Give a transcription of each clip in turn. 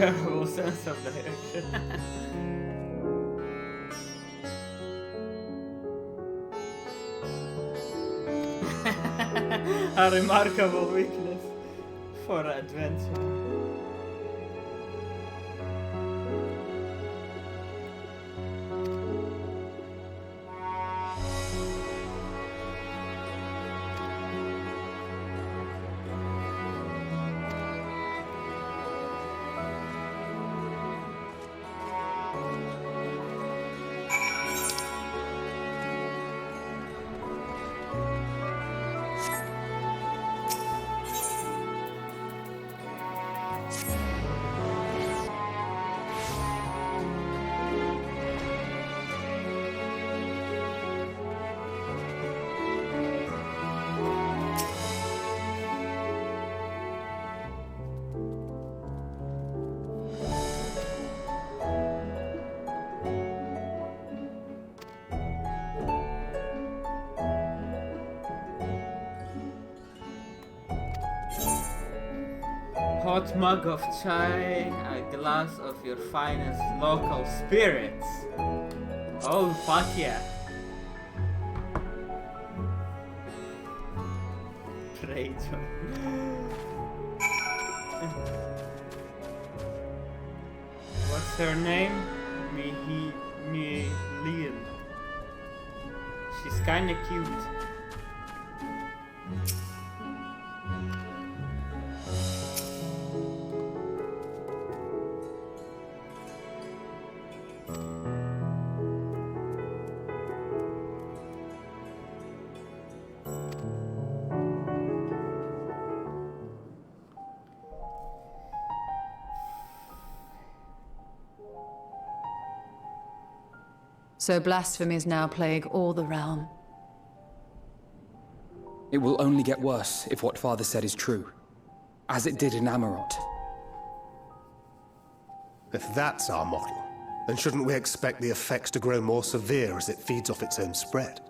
terrible sense of direction. A remarkable weakness for adventure. Hot mug of chai, a glass of your finest local spirits. Oh, fuck yeah. Rachel. What's her name? Leon. She's kinda cute. So blasphemies now plague all the realm. It will only get worse if what Father said is true, as it did in Amarot. If that's our model, then shouldn't we expect the effects to grow more severe as it feeds off its own spread?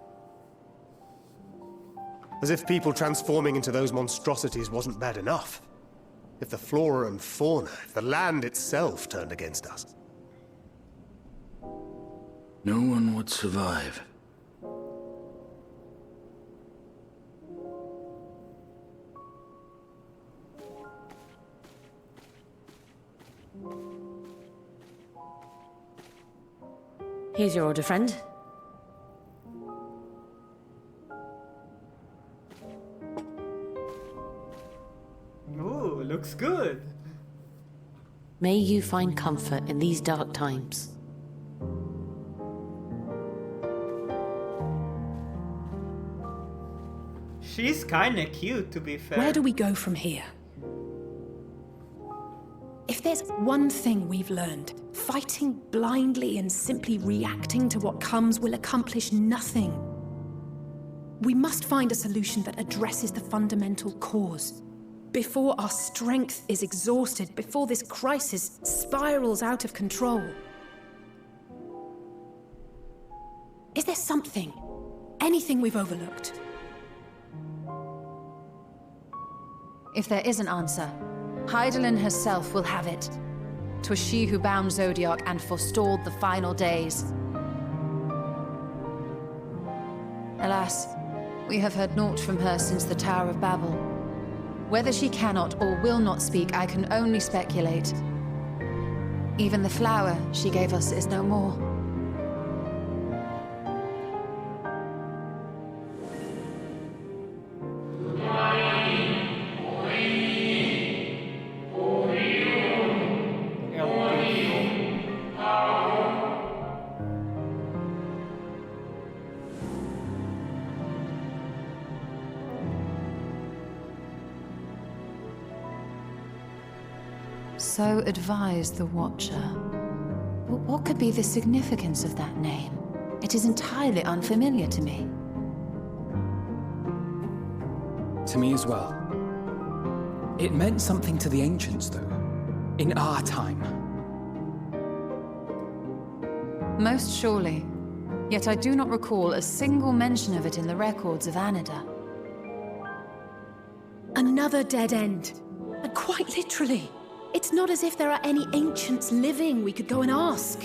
As if people transforming into those monstrosities wasn't bad enough. If the flora and fauna, if the land itself turned against us. No one would survive. Here's your order, friend. Ooh, looks good. May you find comfort in these dark times. She's kinda cute, to be fair. Where do we go from here? If there's one thing we've learned, fighting blindly and simply reacting to what comes will accomplish nothing. We must find a solution that addresses the fundamental cause. Before our strength is exhausted, before this crisis spirals out of control. Is there something, anything we've overlooked? If there is an answer, Hydaelyn herself will have it. 'Twas she who bound Zodiac and forestalled the final days. Alas, we have heard naught from her since the Tower of Babel. Whether she cannot or will not speak, I can only speculate. Even the flower she gave us is no more. So advised the Watcher. But what could be the significance of that name? It is entirely unfamiliar to me. To me as well. It meant something to the ancients, though. In our time. Most surely. Yet I do not recall a single mention of it in the records of Anida. Another dead end. And quite literally. It's not as if there are any ancients living we could go and ask.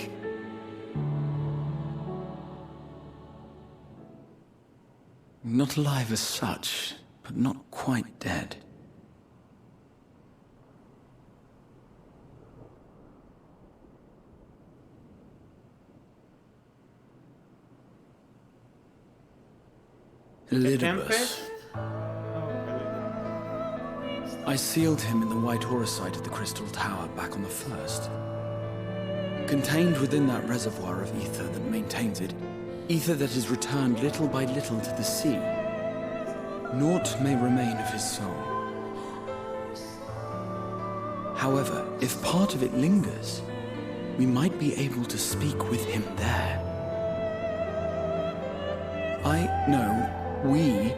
Not alive as such, but not quite dead. Elidibus. Tempest? I sealed him in the white auracite of the Crystal Tower back on the first. Contained within that reservoir of ether that maintains it, ether that is returned little by little to the sea, naught may remain of his soul. However, if part of it lingers, we might be able to speak with him there. We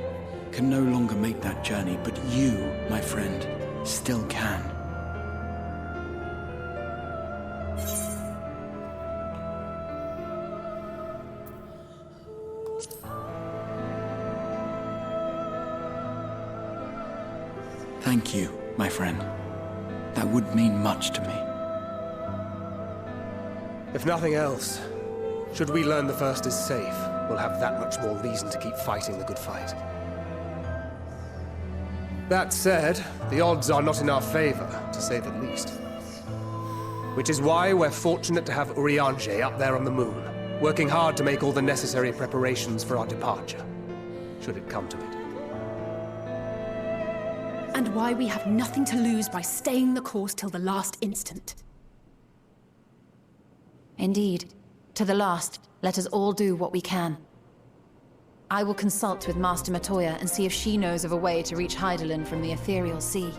can no longer make that journey, but you, my friend, still can. Thank you, my friend. That would mean much to me. If nothing else, should we learn the First is safe, we'll have that much more reason to keep fighting the good fight. That said, the odds are not in our favor, to say the least. Which is why we're fortunate to have Urianger up there on the moon, working hard to make all the necessary preparations for our departure, should it come to it. And why we have nothing to lose by staying the course till the last instant. Indeed. To the last, let us all do what we can. I will consult with Master Matoya and see if she knows of a way to reach Hydaelyn from the ethereal sea.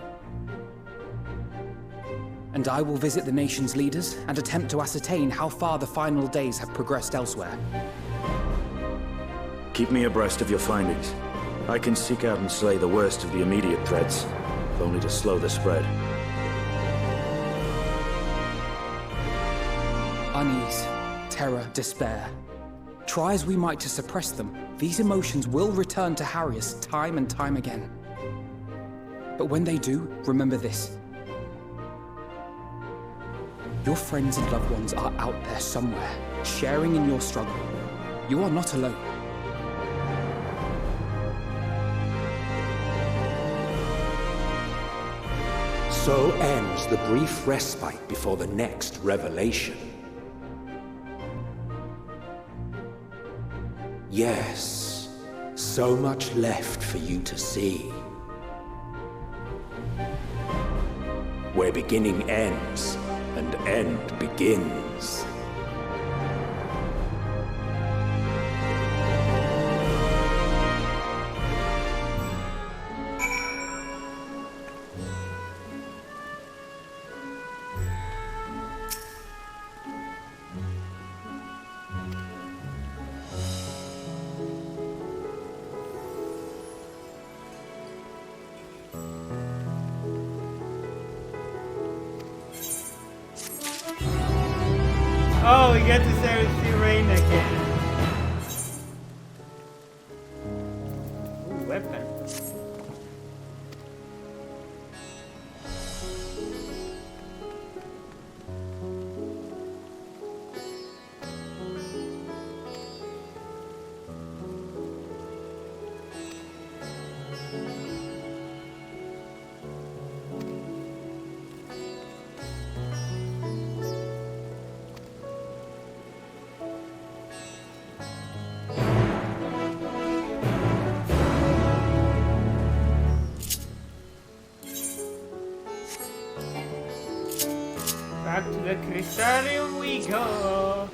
And I will visit the nation's leaders and attempt to ascertain how far the final days have progressed elsewhere. Keep me abreast of your findings. I can seek out and slay the worst of the immediate threats, if only to slow the spread. Unease, terror, despair. Try as we might to suppress them, these emotions will return to harry us time and time again. But when they do, remember this. Your friends and loved ones are out there somewhere, sharing in your struggle. You are not alone. So ends the brief respite before the next revelation. Yes, so much left for you to see. Where beginning ends, and end begins. Oh, we get to see Rain again. Ooh, weapon. Back to the Crystarium we go.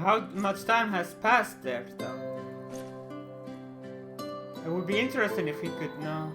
How much time has passed there, though? It would be interesting if we could know.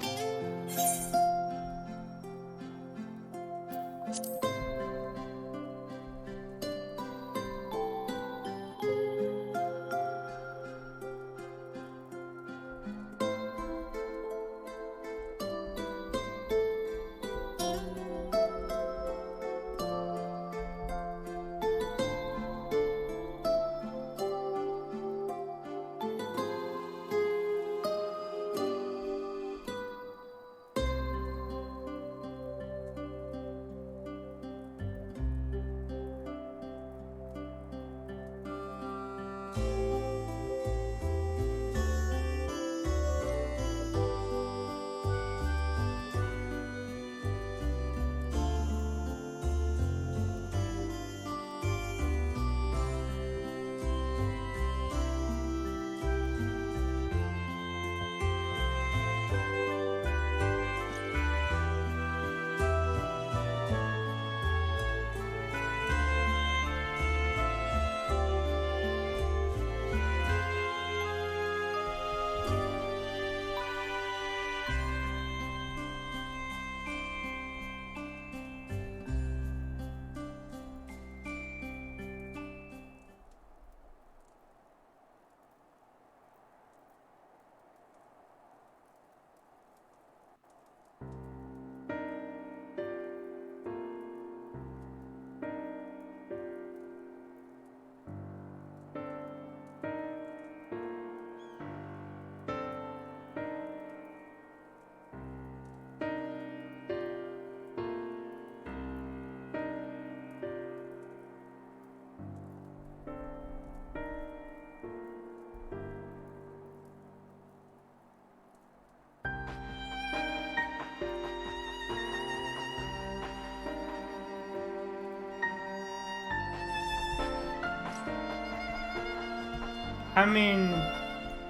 I mean,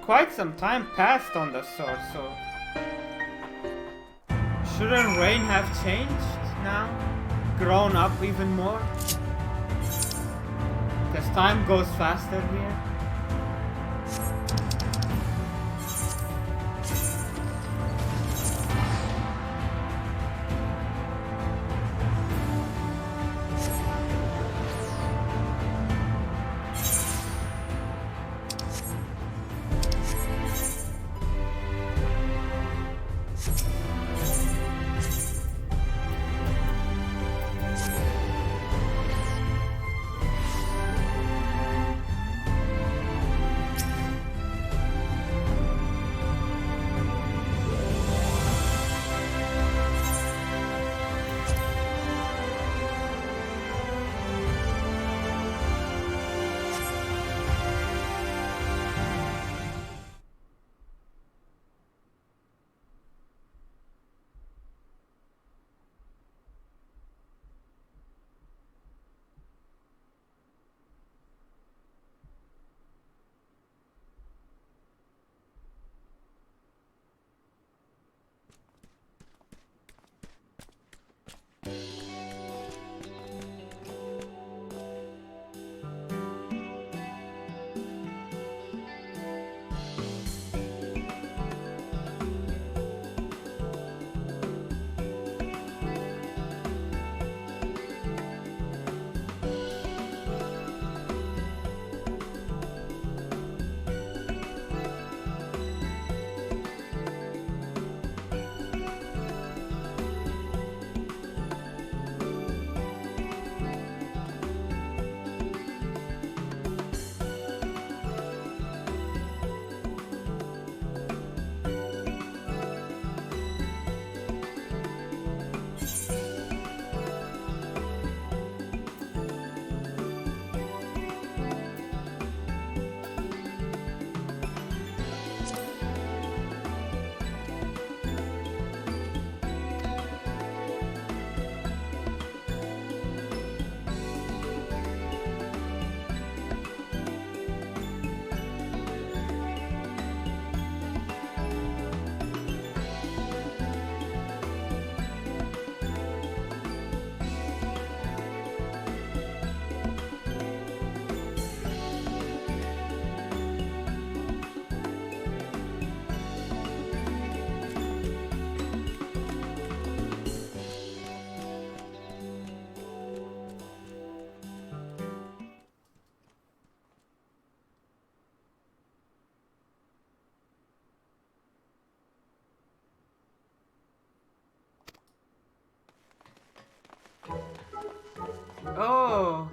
quite some time passed on the sword, so shouldn't Rain have changed now? Grown up even more? Because time goes faster here. Oh.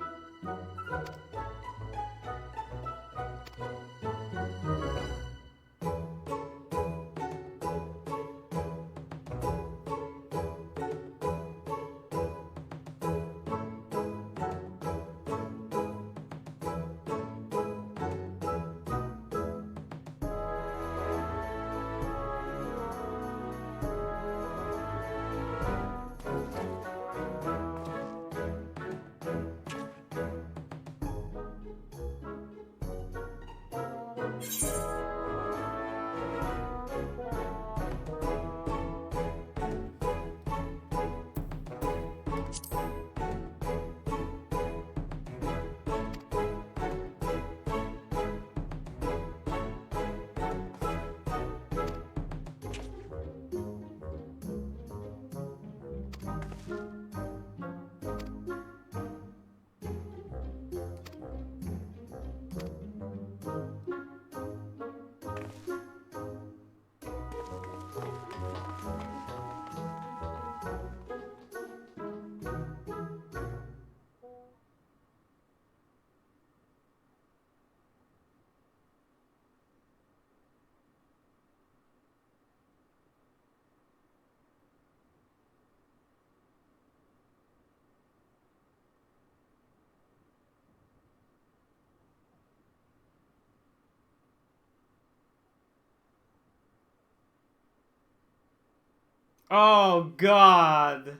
Oh God,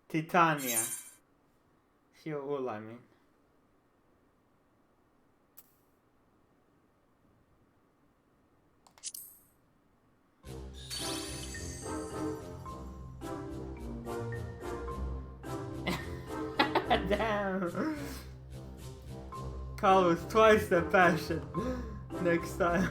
Titania. Fiul, I mean. Damn. Carl was twice the passion. Next time.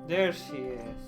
There she is.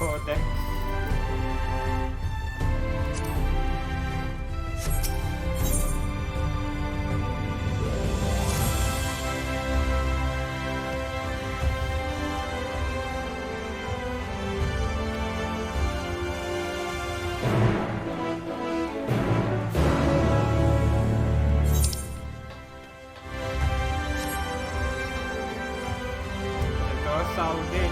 Codex. The dorsal gate.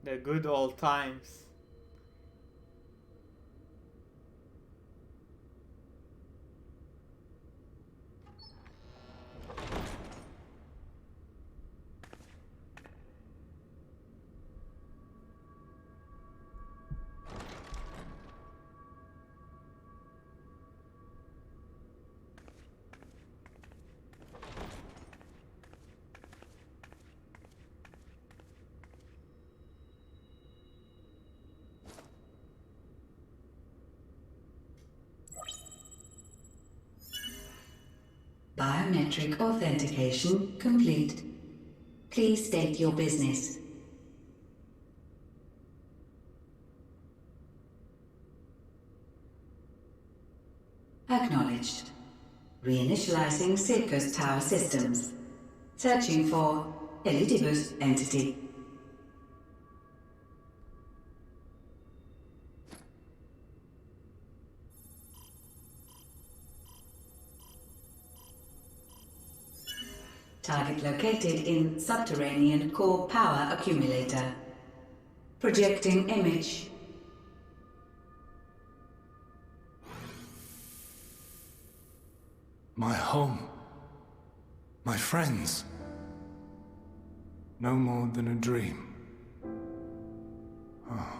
The good old times. Biometric authentication complete. Please state your business. Acknowledged. Reinitializing Circus Tower systems. Searching for Elidibus entity. Target located in subterranean core power accumulator. Projecting image. My home. My friends. No more than a dream. Oh.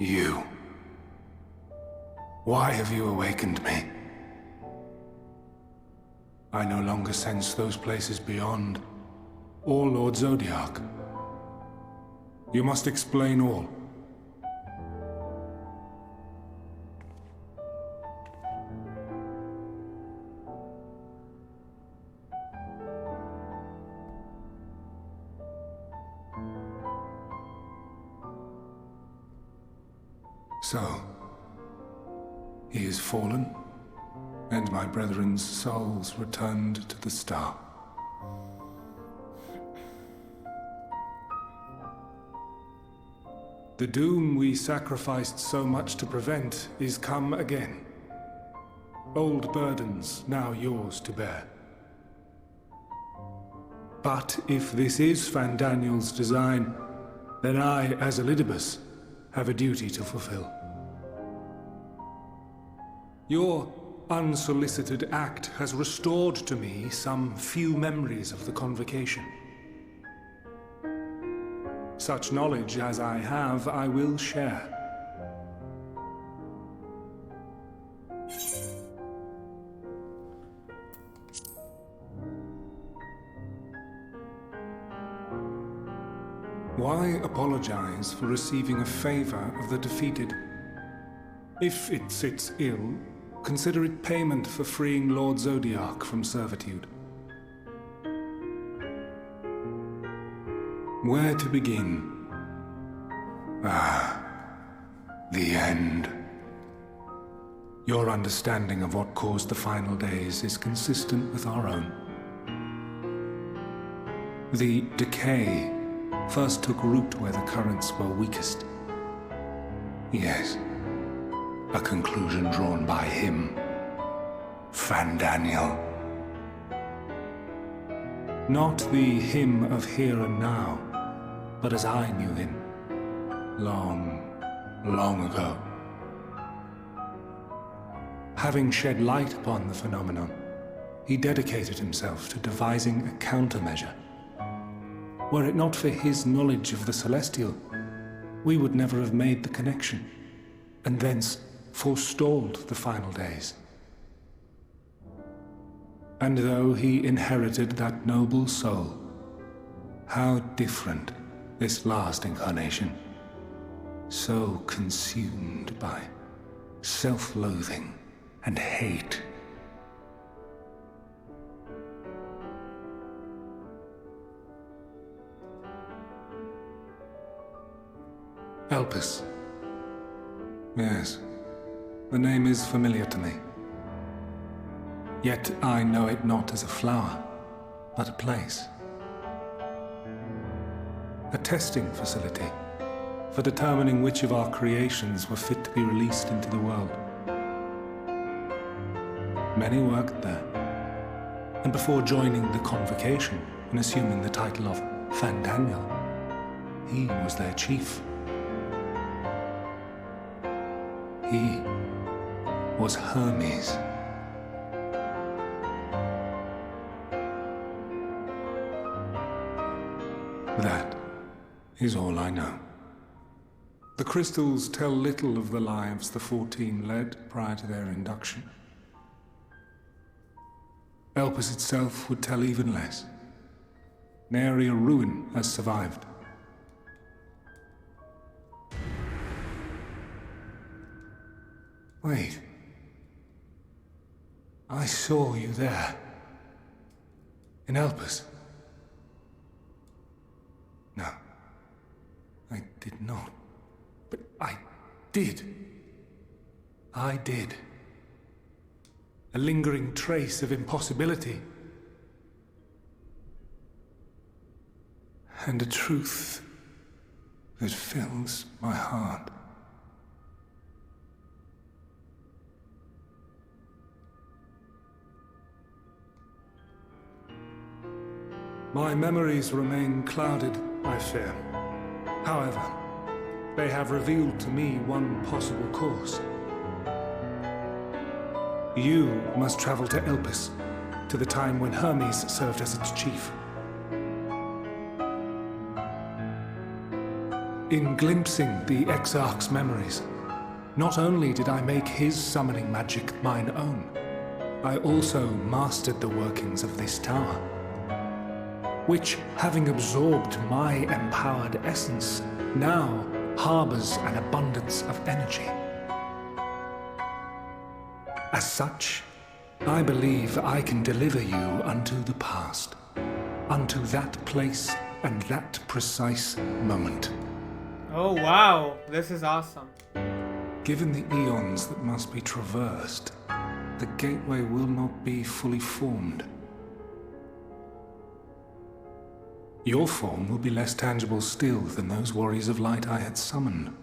You. Why have you awakened me? I no longer sense those places beyond, or Lord Zodiac. You must explain all. So, he is fallen, and my brethren's souls returned to the star. The doom we sacrificed so much to prevent is come again. Old burdens now yours to bear. But if this is Fandaniel's design, then I, as Elidibus, have a duty to fulfill. Your unsolicited act has restored to me some few memories of the Convocation. Such knowledge as I have, I will share. Why apologize for receiving a favor of the defeated? If it sits ill, consider it payment for freeing Lord Zodiac from servitude. Where to begin? Ah, the end. Your understanding of what caused the final days is consistent with our own. The decay first took root where the currents were weakest. Yes, a conclusion drawn by him, Fandaniel. Not the him of here and now, but as I knew him, long, long ago. Having shed light upon the phenomenon, he dedicated himself to devising a countermeasure. Were it not for his knowledge of the Celestial, we would never have made the connection, and thence forestalled the final days. And though he inherited that noble soul, how different this last incarnation, so consumed by self-loathing and hate. Elpis. Yes, the name is familiar to me. Yet I know it not as a flower, but a place. A testing facility for determining which of our creations were fit to be released into the world. Many worked there, and before joining the convocation and assuming the title of Fandaniel, he was their chief. He was Hermes. That is all I know. The crystals tell little of the lives the 14 led prior to their induction. Elpis itself would tell even less. Nary a ruin has survived. Wait. I saw you there. In Elpis. No. I did not. But I did. I did. A lingering trace of impossibility. And a truth that fills my heart. My memories remain clouded, I fear. However, they have revealed to me one possible course. You must travel to Elpis, to the time when Hermes served as its chief. In glimpsing the Exarch's memories, not only did I make his summoning magic mine own, I also mastered the workings of this tower, which, having absorbed my empowered essence, now harbors an abundance of energy. As such, I believe I can deliver you unto the past, unto that place and that precise moment. Oh wow, this is awesome. Given the eons that must be traversed, the gateway will not be fully formed. Your form will be less tangible still than those warriors of light I had summoned.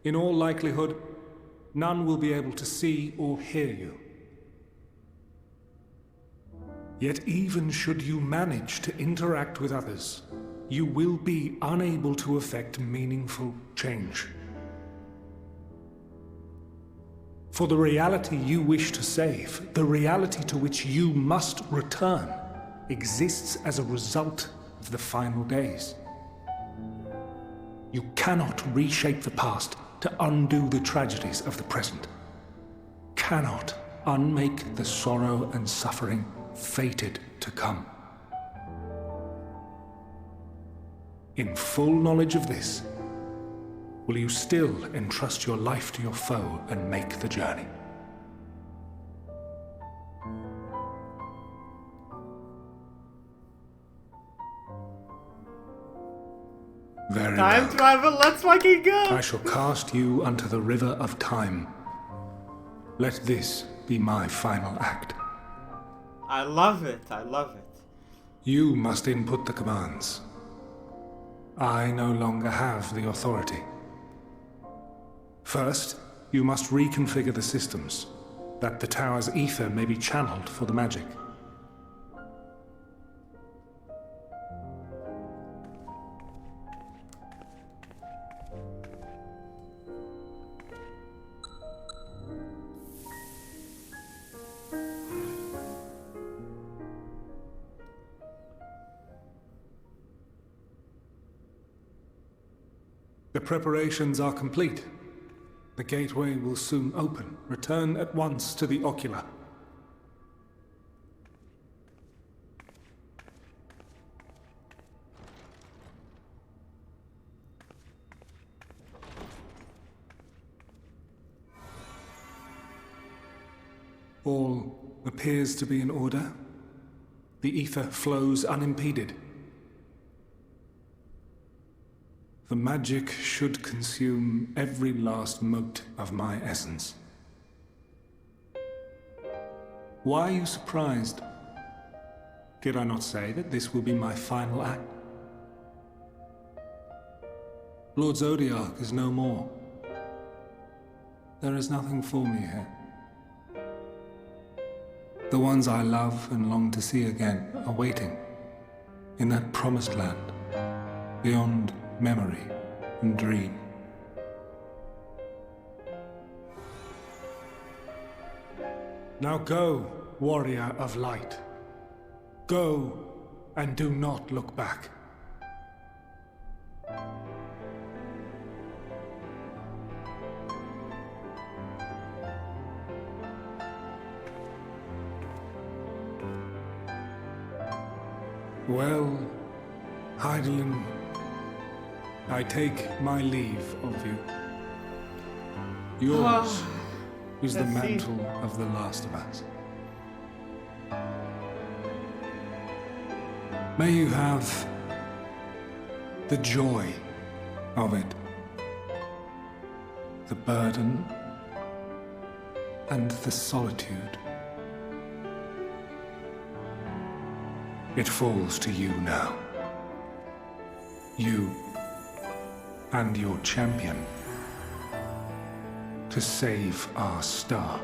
In all likelihood, none will be able to see or hear you. Yet even should you manage to interact with others, you will be unable to effect meaningful change. For the reality you wish to save, the reality to which you must return, exists as a result of the final days. You cannot reshape the past to undo the tragedies of the present. Cannot unmake the sorrow and suffering fated to come. In full knowledge of this, will you still entrust your life to your foe and make the journey? Very Time well. travel, let's fucking go! I shall cast you unto the river of time. Let this be my final act. I love it, I love it. You must input the commands. I no longer have the authority. First, you must reconfigure the systems, that the tower's ether may be channeled for the magic. The preparations are complete. The gateway will soon open. Return at once to the ocular. All appears to be in order. The ether flows unimpeded. The magic should consume every last mote of my essence. Why are you surprised? Did I not say that this will be my final act? Lord Zodiac is no more. There is nothing for me here. The ones I love and long to see again are waiting in that promised land, beyond memory and dream. Now go, warrior of light. Go and do not look back. Well, Heidelin, I take my leave of you. Yours is the let's see. mantle of the last of us. May you have the joy of it, the burden and the solitude. It falls to you now. You and your champion to save our star.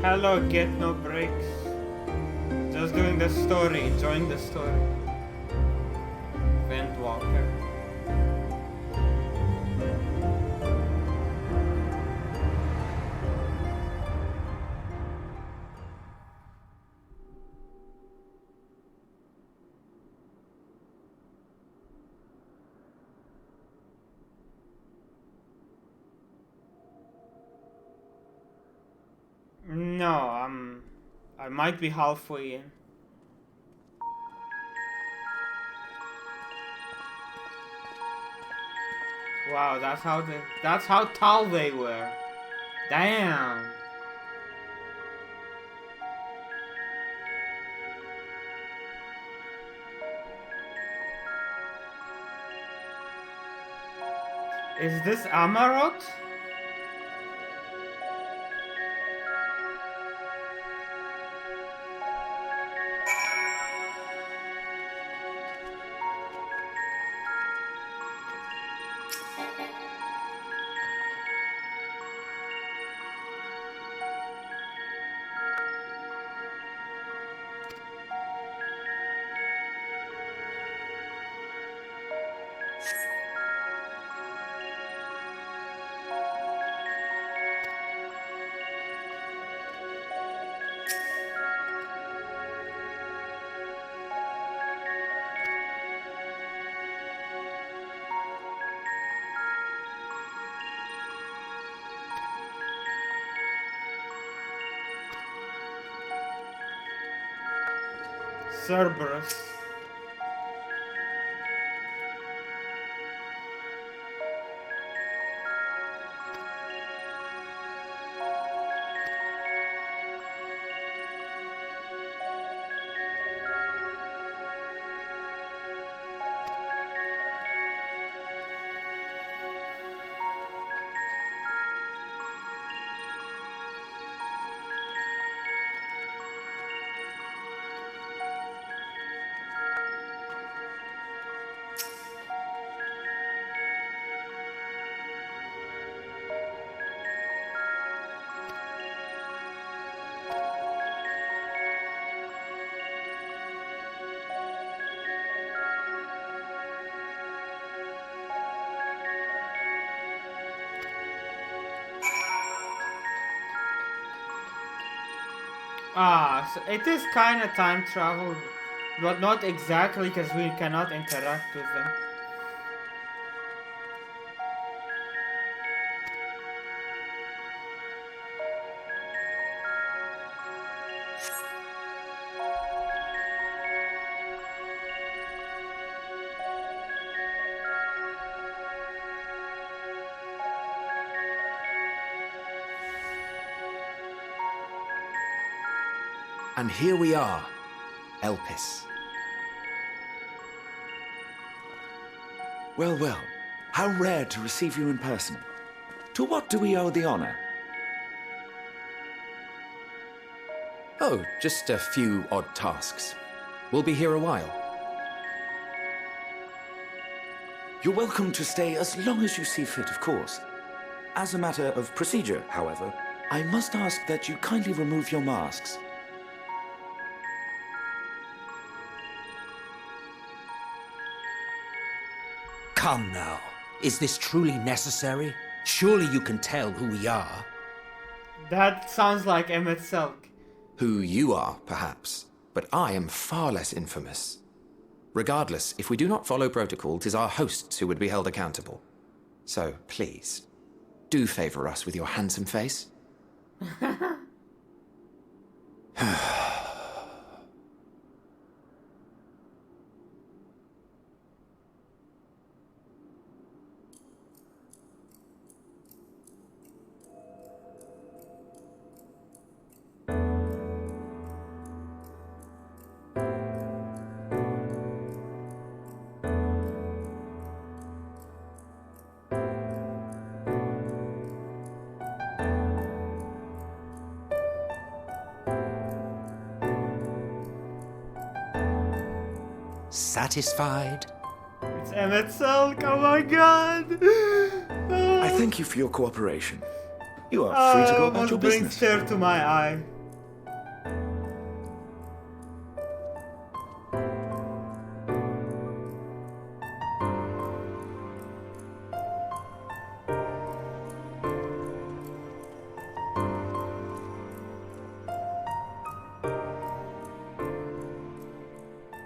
Hello, get no breaks. Just doing the story, enjoying the story. Vent Walker. No, I might be halfway in. Wow, that's how tall they were. Damn. Is this Amarok? Cerberus. Ah, so it is kind of time travel, but not exactly because we cannot interact with them. And here we are, Elpis. Well, well, how rare to receive you in person. To what do we owe the honor? Oh, just a few odd tasks. We'll be here a while. You're welcome to stay as long as you see fit, of course. As a matter of procedure, however, I must ask that you kindly remove your masks. Come now. Is this truly necessary? Surely you can tell who we are. That sounds like Emmett Silk. Who you are, perhaps, but I am far less infamous. Regardless, if we do not follow protocol, 'tis our hosts who would be held accountable. So, please, do favor us with your handsome face. Satisfied? It's Emmett Silk, oh my god! I thank you for your cooperation. You are free to go about your brings business. tear to my eye.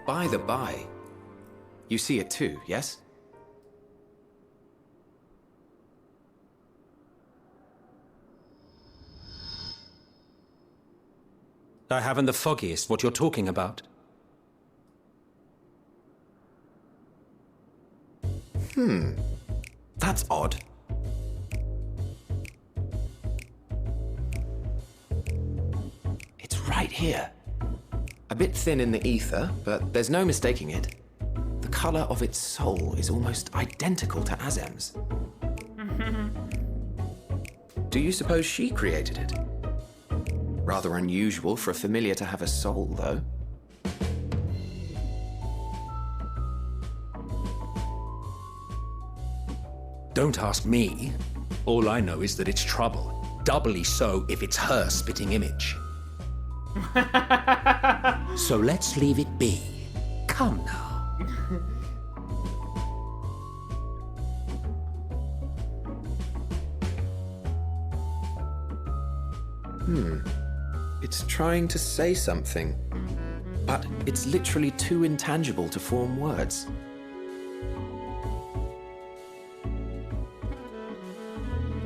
By the by, you see it too, yes? I haven't the foggiest what you're talking about. That's odd. It's right here. A bit thin in the ether, but there's no mistaking it. The color of its soul is almost identical to Azem's. Do you suppose she created it? Rather unusual for a familiar to have a soul, though. Don't ask me. All I know is that it's trouble. Doubly so if it's her spitting image. So let's leave it be. Come now. It's trying to say something, but it's literally too intangible to form words.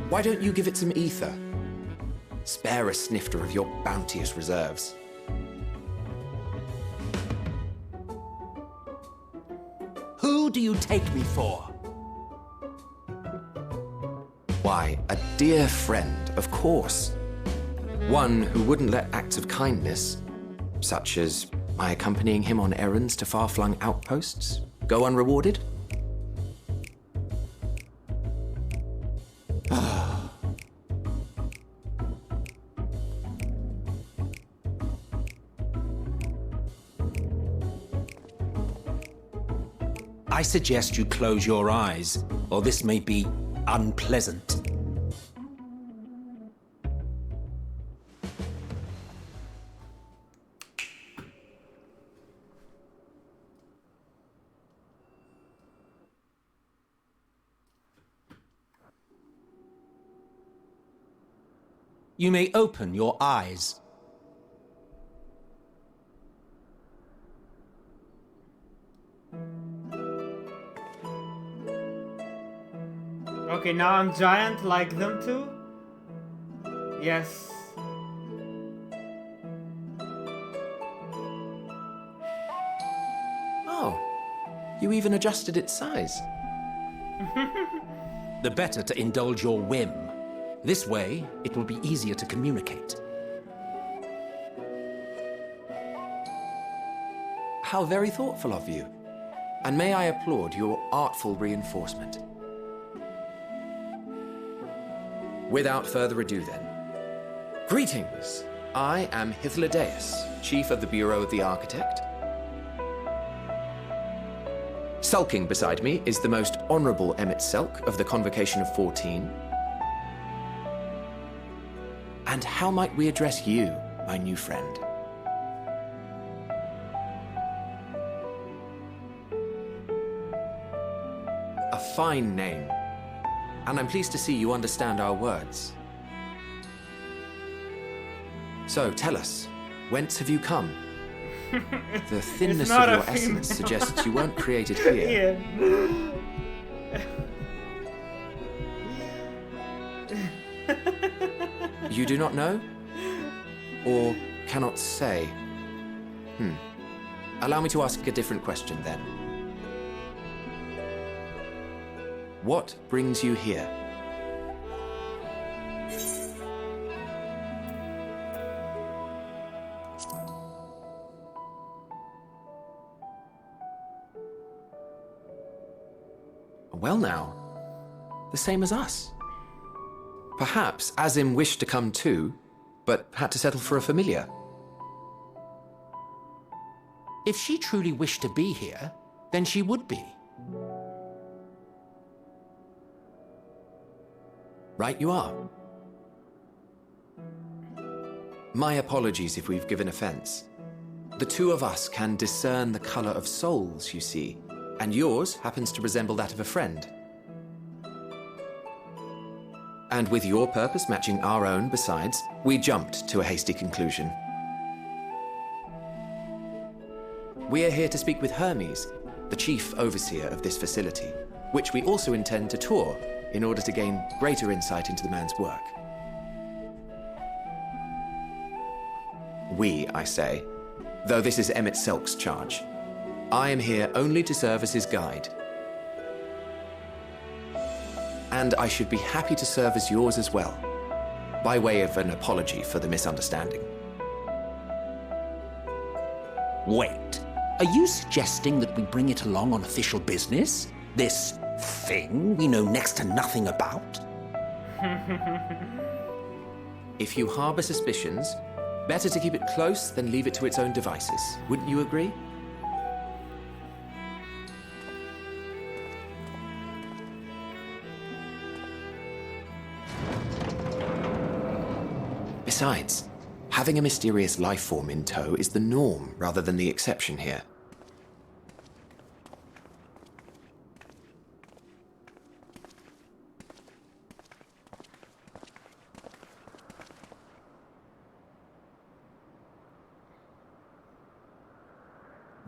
Why don't you give it some ether? Spare a snifter of your bounteous reserves. do you take me for? Why, a dear friend, of course. One who wouldn't let acts of kindness, such as my accompanying him on errands to far-flung outposts, go unrewarded. I suggest you close your eyes, or this may be unpleasant. You may open your eyes. Okay, now I'm giant like them too? Yes. Oh, you even adjusted its size. The better to indulge your whim. This way, it will be easier to communicate. How very thoughtful of you. And may I applaud your artful reinforcement. Without further ado then. Greetings! I am Hythlodaeus, Chief of the Bureau of the Architect. Sulking beside me is the most honorable Emmett Selk of the Convocation of 14. And how might we address you, my new friend? A fine name. And I'm pleased to see you understand our words. So, tell us, whence have you come? The thinness of your essence suggests you weren't created here. You do not know? Or cannot say? Allow me to ask a different question then. What brings you here? Well now, the same as us. Perhaps Azim wished to come too, but had to settle for a familiar. If she truly wished to be here, then she would be. Right you are. My apologies if we've given offense. The two of us can discern the color of souls, you see, and yours happens to resemble that of a friend. And with your purpose matching our own besides, we jumped to a hasty conclusion. We are here to speak with Hermes, the chief overseer of this facility, which we also intend to tour in order to gain greater insight into the man's work. We, I say, though this is Emmett Selk's charge. I am here only to serve as his guide. And I should be happy to serve as yours as well, by way of an apology for the misunderstanding. Wait, are you suggesting that we bring it along on official business? This thing we know next to nothing about? If you harbor suspicions, better to keep it close than leave it to its own devices. Wouldn't you agree? Besides, having a mysterious life form in tow is the norm rather than the exception here.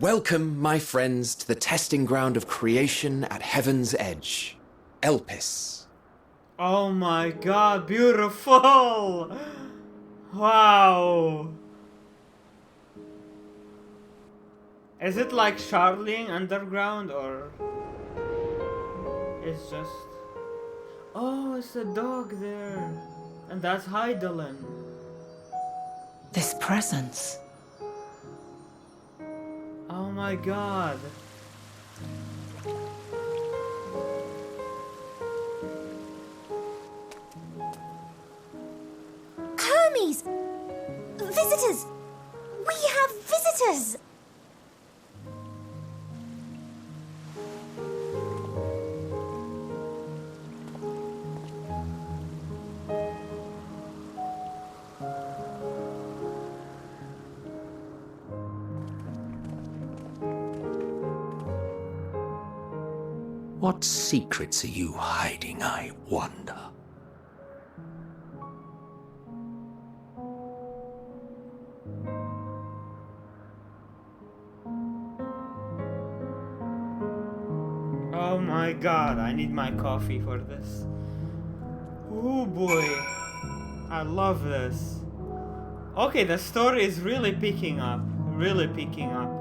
Welcome, my friends, to the testing ground of creation at Heaven's Edge, Elpis. Oh my god, beautiful! Wow! Is it like Charling Underground or is just... Oh, it's a dog there. And that's Heidelin. This presence. Oh my god. Hermes! Visitors! We have visitors! What secrets are you hiding, I wonder? Oh my god, I need my coffee for this. Oh boy. I love this. Okay, the story is really picking up. Really picking up.